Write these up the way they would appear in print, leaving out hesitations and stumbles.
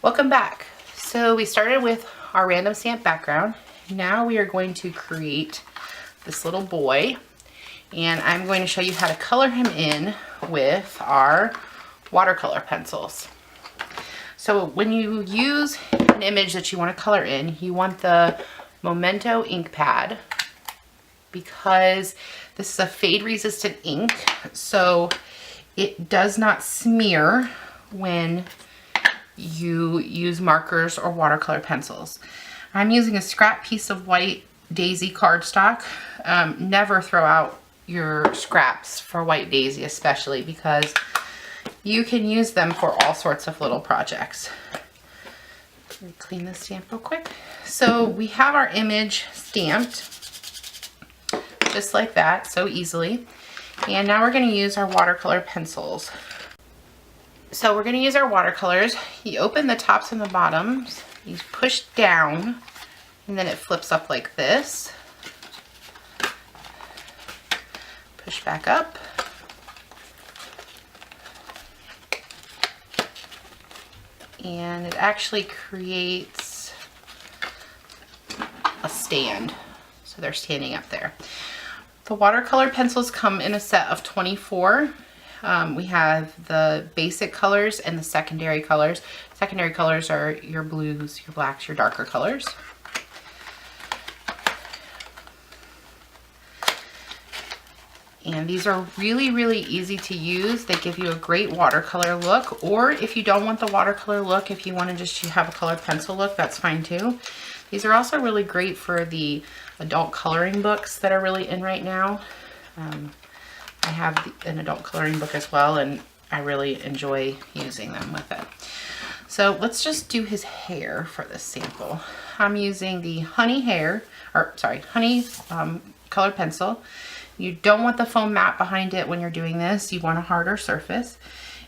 Welcome back. So we started with our random stamp background. Now we are going to create this little boy, and I'm going to show you how to color him in with our watercolor pencils. So when you use an image that you want to color in, you want the Memento ink pad because this is a fade resistant ink, so it does not smear when you use markers or watercolor pencils. I'm using a scrap piece of white daisy cardstock. Never throw out your scraps for white daisy, especially because you can use them for all sorts of little projects. Let me clean this stamp real quick. So we have our image stamped just like that, so easily. And now we're going to use our watercolor pencils. So we're going to use our watercolors. You open the tops and the bottoms, you push down, and then it flips up like this. Push back up. And it actually creates a stand. So they're standing up there. The watercolor pencils come in a set of 24. We have the basic colors and the secondary colors. Secondary colors are your blues, your blacks, your darker colors. And these are really, really easy to use. They give you a great watercolor look, or if you don't want the watercolor look, if you want to just have a colored pencil look, that's fine too. These are also really great for the adult coloring books that are really in right now. I have an adult coloring book as well, and I really enjoy using them with it. So let's just do his hair for this sample. I'm using the honey colored pencil. You don't want the foam mat behind it when you're doing this. You want a harder surface.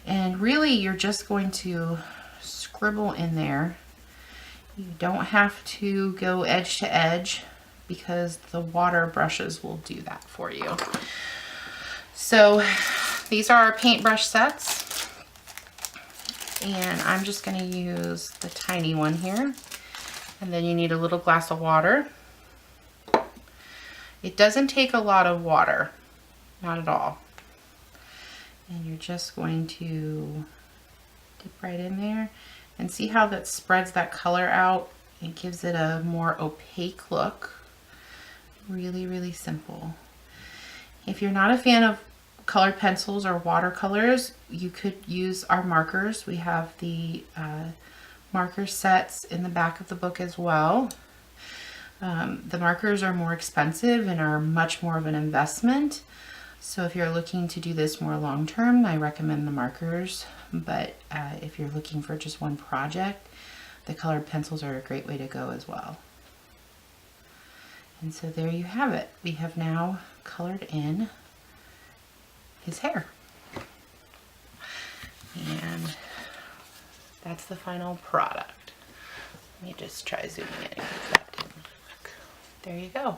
And really, you're just going to scribble in there. You don't have to go edge to edge because the water brushes will do that for you. So these are our paintbrush sets, and I'm just going to use the tiny one here, and then you need a little glass of water. It doesn't take a lot of water, not at all, and you're just going to dip right in there and see how that spreads that color out. It gives it a more opaque look. Really, really simple. If you're not a fan of colored pencils or watercolors, you could use our markers. We have the marker sets in the back of the book as well. The markers are more expensive and are much more of an investment. So if you're looking to do this more long-term, I recommend the markers. But if you're looking for just one project, the colored pencils are a great way to go as well. And so there you have it. We have now colored in his hair. And that's the final product. Let me just try zooming in. That didn't work. There you go.